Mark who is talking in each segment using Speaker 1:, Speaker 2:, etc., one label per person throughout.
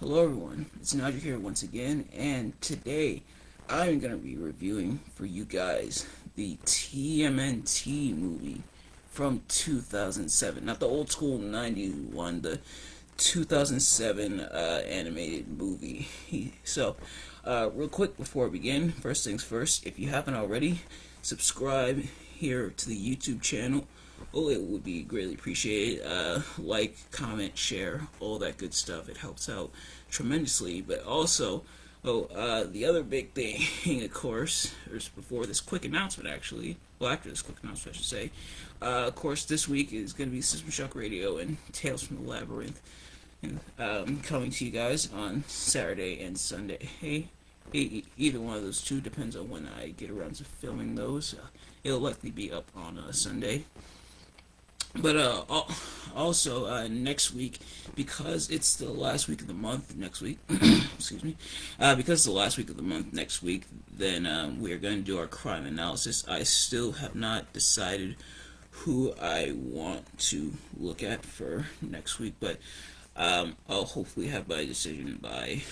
Speaker 1: Hello everyone, it's Nigel here once again, and today I'm going to be reviewing for you guys the TMNT movie from 2007. Not the old school 90s one, the 2007 animated movie. Real quick before we begin, first things first, if you haven't already, subscribe here to the YouTube channel. Oh, it would be greatly appreciated. Like, comment, share, all that good stuff. It helps out tremendously. But also, the other big thing, of course, is before this quick announcement, actually. Well, after this quick announcement, I should say. Of course, this week is going to be System Shock Radio and Tales from the Labyrinth, and coming to you guys on Saturday and Sunday. Hey, either one of those two depends on when I get around to filming those. It'll likely be up on Sunday. But also next week, because it's the last week of the month next week, excuse me, because it's the last week of the month next week, then we are going to do our crime analysis. I still have not decided who I want to look at for next week, but I'll hopefully have my decision by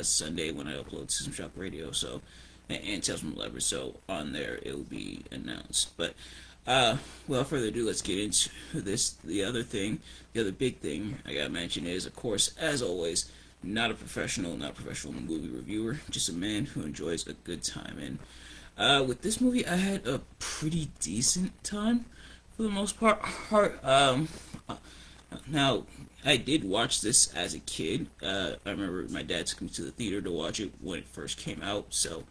Speaker 1: Sunday when I upload System Shock Radio. So and Tales from the Lever. So on there it will be announced. But without further ado, let's get into this. The other big thing I gotta mention is, of course, as always, not a professional movie reviewer, just a man who enjoys a good time. And with this movie, I had a pretty decent time for the most part. Now, I did watch this as a kid. I remember my dad took me to the theater to watch it when it first came out. So,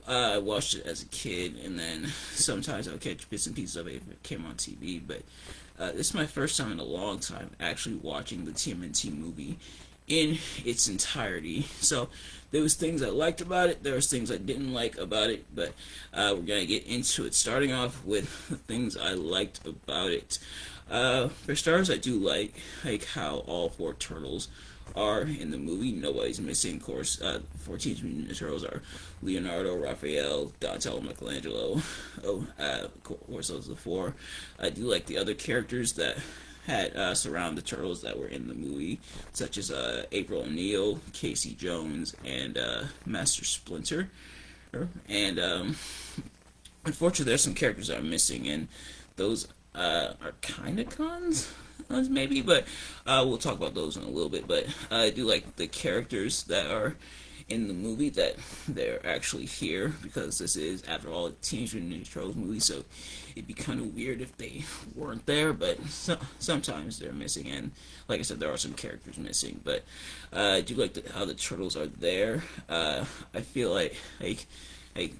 Speaker 1: I watched it as a kid, and then sometimes I would catch bits and pieces of it if it came on TV. But this is my first time in a long time actually watching the TMNT movie in its entirety. So there was things I liked about it, there was things I didn't like about it, but we're gonna get into it. Starting off with the things I liked about it. For starters, I do like how all four turtles are in the movie. Nobody's missing. Of course, 14 Mutant Ninja Turtles are Leonardo, Raphael, Donatello, Michelangelo. Of course, those are the four. I do like the other characters that had surround the turtles that were in the movie, such as April O'Neil, Casey Jones, and Master Splinter. And unfortunately, there's some characters that are missing, and those are kind of cons, maybe, but we'll talk about those in a little bit. But I do like the characters that are in the movie, that they're actually here, because this is, after all, a Teenage Mutant Ninja Turtles movie, so it'd be kind of weird if they weren't there, but sometimes they're missing, and like I said, there are some characters missing. But I do like how the turtles are there. I feel like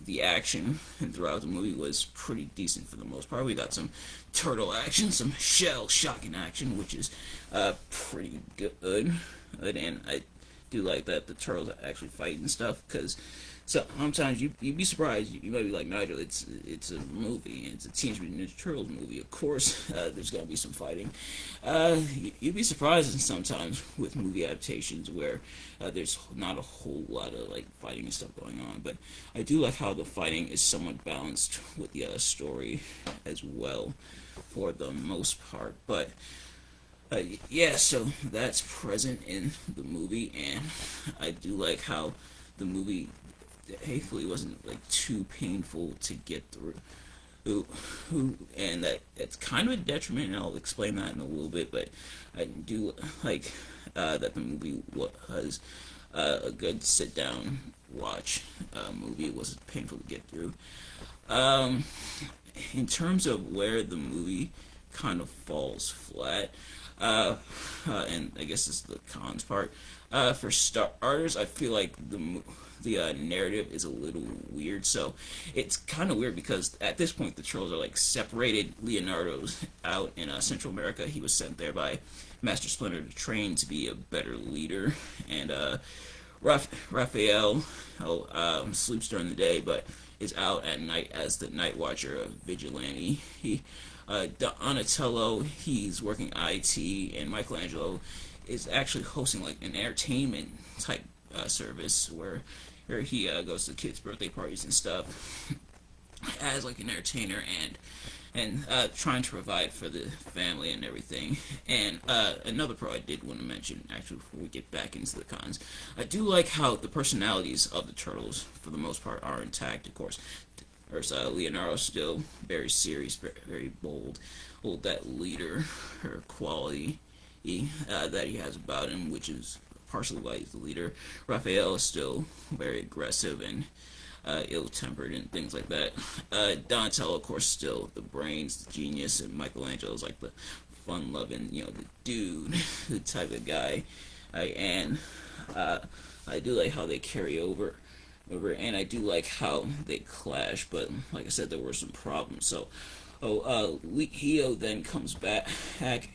Speaker 1: the action throughout the movie was pretty decent for the most part. We got some turtle action, some shell-shocking action, which is pretty good. And I do like that the turtles actually fight and stuff, because sometimes you'd be surprised. You might be like, Nigel, it's a movie, it's a Teenage Mutant Ninja Turtles movie. Of course, there's gonna be some fighting. You'd be surprised sometimes with movie adaptations where there's not a whole lot of fighting and stuff going on. But I do like how the fighting is somewhat balanced with the story as well, for the most part. But yeah, so that's present in the movie, and I do like how the movie, hopefully, wasn't too painful to get through. And that's kind of a detriment, and I'll explain that in a little bit. But I do like that the movie was a good sit-down watch movie. It wasn't painful to get through. In terms of where the movie kind of falls flat, and I guess this is the cons part. For starters, I feel like the narrative is a little weird. So it's kind of weird because at this point the turtles are separated. Leonardo's out in Central America. He was sent there by Master Splinter to train to be a better leader, and Raphael sleeps during the day but is out at night as the Night Watcher, a vigilante. Donatello, he's working IT, and Michelangelo is actually hosting an entertainment type service where he goes to kids' birthday parties and stuff as an entertainer, and trying to provide for the family and everything. And another pro I did want to mention, actually, before we get back into the cons, I do like how the personalities of the turtles, for the most part, are intact. Of course, there's Leonardo still very serious, very bold, hold that leader or quality that he has about him, which is partially why he's the leader. Raphael is still very aggressive and ill-tempered and things like that. Donatello, of course, still the brains, the genius, and Michelangelo's like the fun-loving, the dude, the type of guy. And I do like how they carry over, and I do like how they clash. But like I said, there were some problems. So, Hio then comes back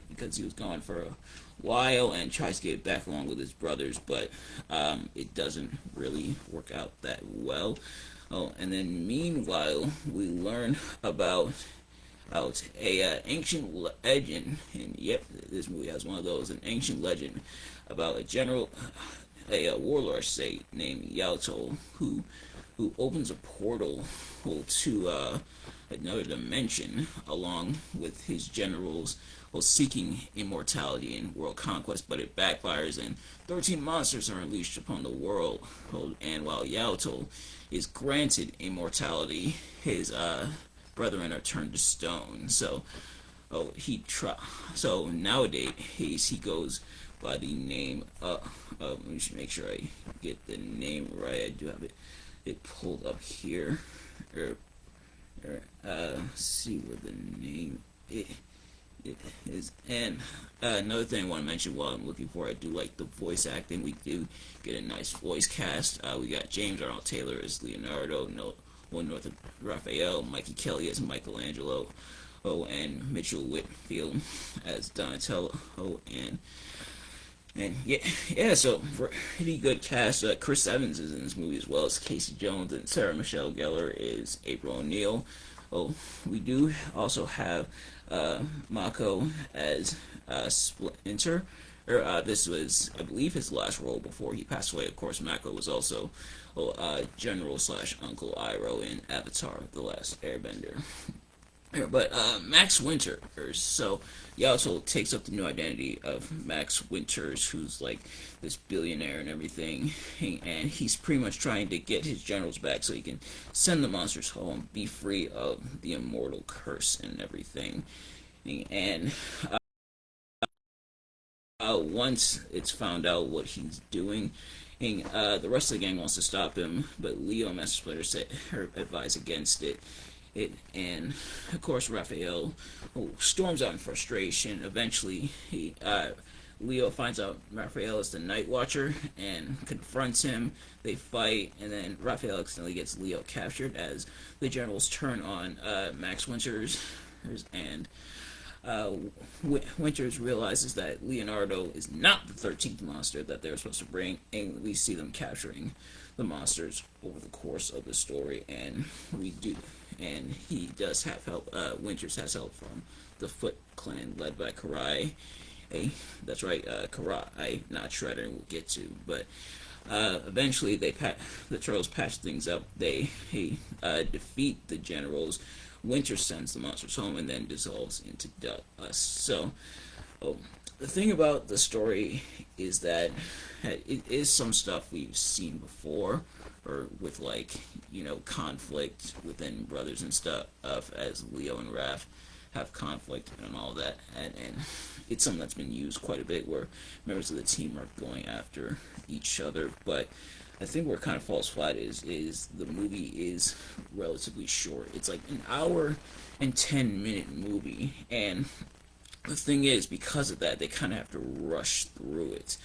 Speaker 1: because he was gone for a while and tries to get back along with his brothers, but it doesn't really work out that well. Oh, and then meanwhile, we learn about out a ancient legend, and yep, this movie has one of those, an ancient legend about a general, a warlord, say, named Yalto, who opens a portal to another dimension along with his generals seeking immortality and world conquest, but it backfires and 13 monsters are unleashed upon the world. And while Yalto is granted immortality, his brethren are turned to stone. So, so nowadays he goes by the name. Let me just make sure I get the name right. I do have it pulled up here. See where the name it is. And another thing I want to mention while I'm looking for, I do like the voice acting. We do get a nice voice cast. We got James Arnold Taylor as Leonardo, Noah North Raphael, Mikey Kelly as Michelangelo, and Mitchell Whitfield as Donatello, and yeah, so pretty good cast. Chris Evans is in this movie as well as Casey Jones, and Sarah Michelle Gellar is April O'Neil. We do also have Mako as Splinter. This was, I believe, his last role before he passed away. Of course, Mako was also General / Uncle Iroh in Avatar: The Last Airbender. But Max Winters, so Yalto takes up the new identity of Max Winters, who's like this billionaire and everything, and he's pretty much trying to get his generals back so he can send the monsters home, be free of the immortal curse and everything. And once it's found out what he's doing, the rest of the gang wants to stop him, but Leo and Master Splinter advise against it. And of course Raphael storms out in frustration. Eventually, Leo finds out Raphael is the Night Watcher and confronts him. They fight, and then Raphael accidentally gets Leo captured as the generals turn on Max Winters, and Winters realizes that Leonardo is not the 13th monster that they're supposed to bring, and we see them capturing the monsters over the course of the story, and he does have help. Winters has help from the Foot Clan led by Karai. That's right, Karai, not Shredder, we'll get to, but eventually the Turtles patch things up. They defeat the generals. Winter sends the monsters home and then dissolves into dust. So, the thing about the story is that it is some stuff we've seen before, or with conflict within brothers and stuff, as Leo and Raph have conflict and all that, and it's something that's been used quite a bit where members of the team are going after each other. But I think where it kind of falls flat is the movie is relatively short. It's like an hour and 10-minute movie, and the thing is, because of that, they kind of have to rush through it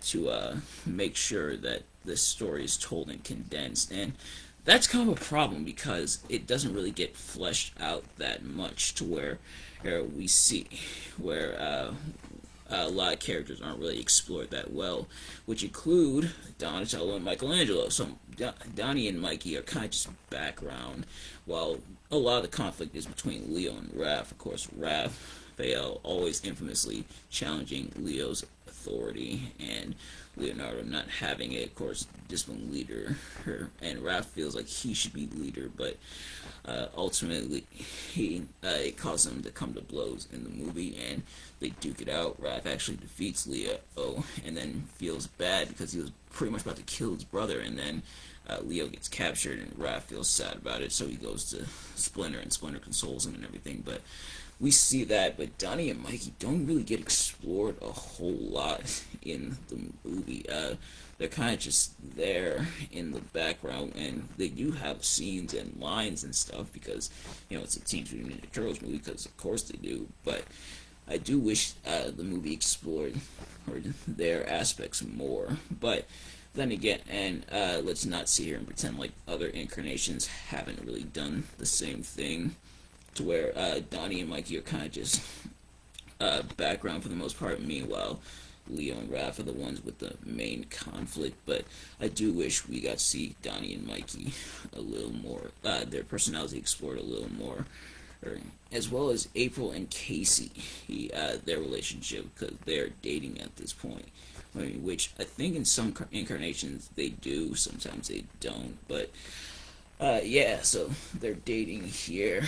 Speaker 1: to make sure that the story is told and condensed, and that's kind of a problem because it doesn't really get fleshed out that much to where we see where a lot of characters aren't really explored that well, which include Donatello and Michelangelo. So Donnie and Mikey are kind of just background, while a lot of the conflict is between Leo and Raph. Of course, Raphael always infamously challenging Leo's authority, and Leonardo not having it. Of course, this one leader, and Raph feels like he should be leader, but ultimately it causes them to come to blows in the movie, and they duke it out. Raph actually defeats Leo, and then feels bad because he was pretty much about to kill his brother, and then Leo gets captured, and Raph feels sad about it, so he goes to Splinter, and Splinter consoles him and everything. But we see that, but Donnie and Mikey don't really get explored a whole lot in the movie. They're kind of just there in the background, and they do have scenes and lines and stuff because, it's a Teenage Mutant Ninja Turtles movie, because of course they do. But I do wish the movie explored their aspects more. But then again, and let's not sit here and pretend like other incarnations haven't really done the same thing, to where Donnie and Mikey are kind of just background for the most part. Meanwhile, Leo and Raph are the ones with the main conflict. But I do wish we got to see Donnie and Mikey a little more, their personality explored a little more, as well as April and Casey, their relationship, because they're dating at this point. I mean, which I think in some incarnations they do, sometimes they don't, but yeah, so they're dating here,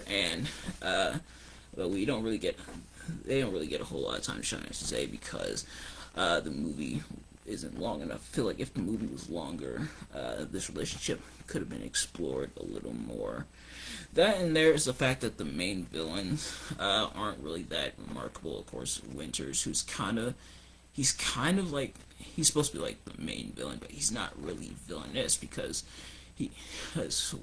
Speaker 1: and but they don't really get a whole lot of time to shine, I should say, because the movie isn't long enough. I feel like if the movie was longer, this relationship could have been explored a little more. That, and there's the fact that the main villains aren't really that remarkable. Of course, Winters, he's kind of like, he's supposed to be like the main villain, but he's not really villainous, because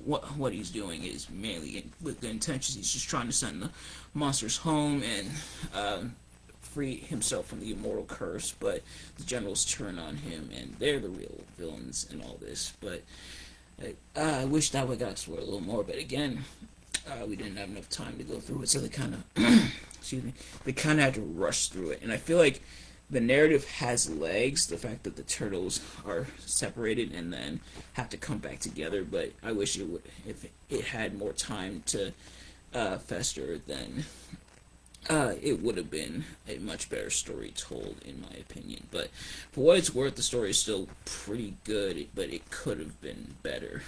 Speaker 1: what he's doing is mainly with the intentions. He's just trying to send the monsters home and free himself from the immortal curse. But the generals turn on him, and they're the real villains in all this. But I wish that would got explored a little more. But again, we didn't have enough time to go through it, so they kind of excuse me, they kind of had to rush through it. And I feel like the narrative has legs, the fact that the turtles are separated and then have to come back together, but I wish it would, if it had more time to fester, then it would have been a much better story told, in my opinion. But for what it's worth, the story is still pretty good, but it could have been better.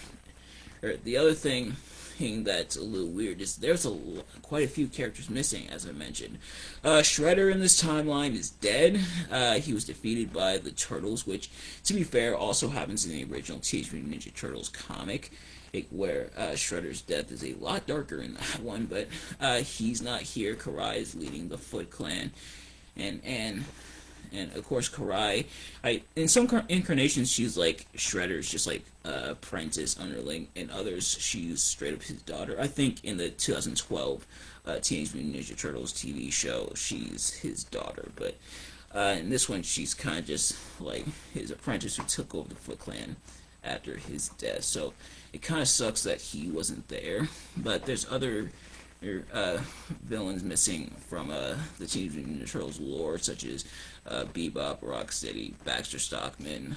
Speaker 1: The other thing that's a little weird is there's quite a few characters missing, as I mentioned. Shredder in this timeline is dead. He was defeated by the Turtles, which, to be fair, also happens in the original Teenage Mutant Ninja Turtles comic, where Shredder's death is a lot darker in that one, but he's not here. Karai is leading the Foot Clan, and of course Karai, in some incarnations she's like Shredder's just like apprentice underling, in others she's straight up his daughter. I think in the 2012 Teenage Mutant Ninja Turtles TV show she's his daughter, but in this one she's kind of just like his apprentice who took over the Foot Clan after his death. So it kind of sucks that he wasn't there, but there's other villains missing from the Teenage Mutant Ninja Turtles lore, such as Bebop, Rocksteady, Baxter Stockman,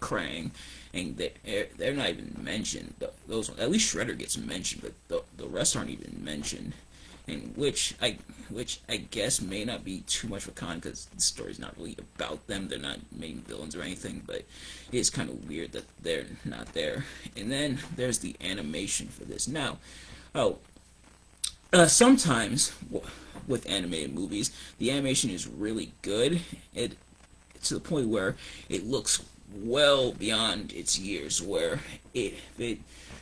Speaker 1: Krang, and they're not even mentioned. Those, at least Shredder gets mentioned, but the rest aren't even mentioned. And which I guess may not be too much of a con, because the story's not really about them. They're not main villains or anything, but it is kind of weird that they're not there. And then there's the animation for this. Now, sometimes with animated movies, the animation is really good, to the point where it looks well beyond its years, where if it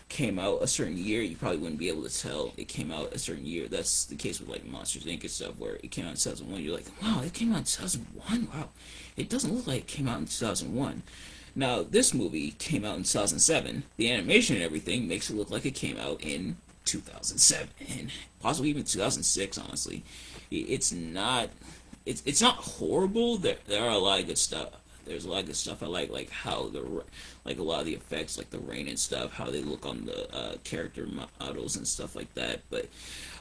Speaker 1: came out a certain year, you probably wouldn't be able to tell it came out a certain year. That's the case with like Monsters Inc. and stuff, where it came out in 2001. You're like, wow, it came out in 2001? Wow, it doesn't look like it came out in 2001. Now, this movie came out in 2007. The animation and everything makes it look like it came out in 2007, and possibly even 2006, honestly. It's not horrible. There are a lot of good stuff. There's a lot of good stuff I like how a lot of the effects, like the rain and stuff, how they look on the character models and stuff like that. But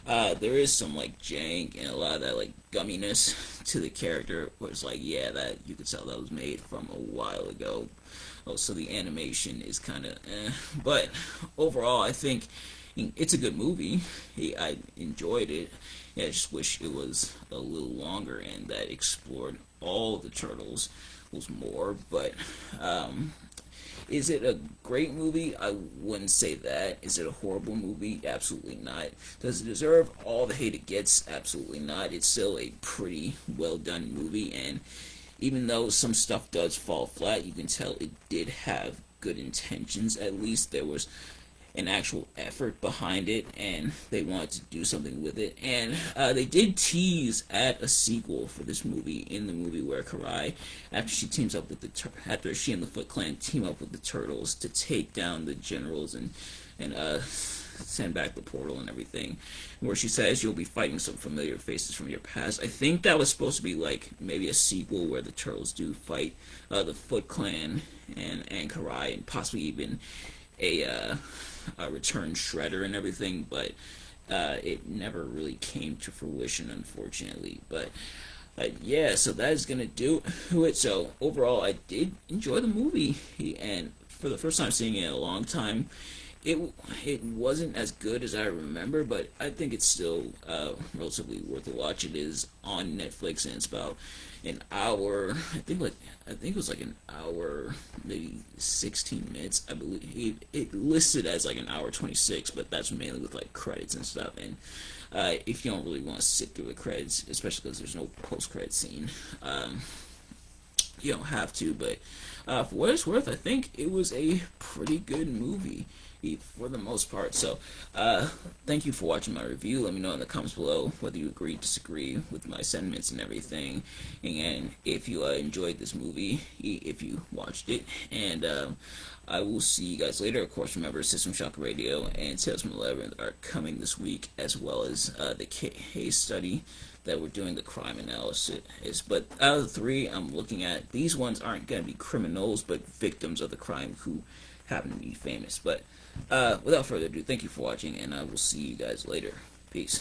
Speaker 1: there is some like jank and a lot of that like gumminess to the character, where it's like, yeah, that you could tell that was made from a while ago. Oh, so the animation is kind of but overall, I think It's a good movie. I enjoyed it. Yeah, I just wish it was a little longer and that explored all the turtles was more. But is it a great movie? I wouldn't say that. Is it a horrible movie? Absolutely not. Does it deserve all the hate it gets? Absolutely not. It's still a pretty well done movie, and even though some stuff does fall flat, you can tell it did have good intentions. At least there was an actual effort behind it, and they wanted to do something with it. And they did tease at a sequel for this movie in the movie where Karai, after she teams up with after she and the Foot Clan team up with the Turtles to take down the generals and send back the portal and everything, where she says you'll be fighting some familiar faces from your past. I think that was supposed to be like maybe a sequel where the Turtles do fight the Foot Clan and Karai, and possibly even a return Shredder and everything, but it never really came to fruition, unfortunately. But yeah, so that is gonna do it. So overall, I did enjoy the movie, and for the first time seeing it in a long time, it it wasn't as good as I remember, but I think it's still relatively worth a watch. It is on Netflix, and it's about an hour. I think it was like an hour, maybe 16 minutes. I believe it listed as like an hour 26, but that's mainly with like credits and stuff. And if you don't really want to sit through the credits, especially because there's no post credit scene, you don't have to. But for what it's worth, I think it was a pretty good movie for the most part. So, thank you for watching my review. Let me know in the comments below whether you agree, disagree with my sentiments and everything, and if you enjoyed this movie, if you watched it. And I will see you guys later. Of course, remember System Shock Radio and Tales from the Labyrinth are coming this week, as well as the case study that we're doing the crime analysis. But out of the three I'm looking at, these ones aren't going to be criminals, but victims of the crime who happen to be famous. But without further ado, thank you for watching, and I will see you guys later. Peace.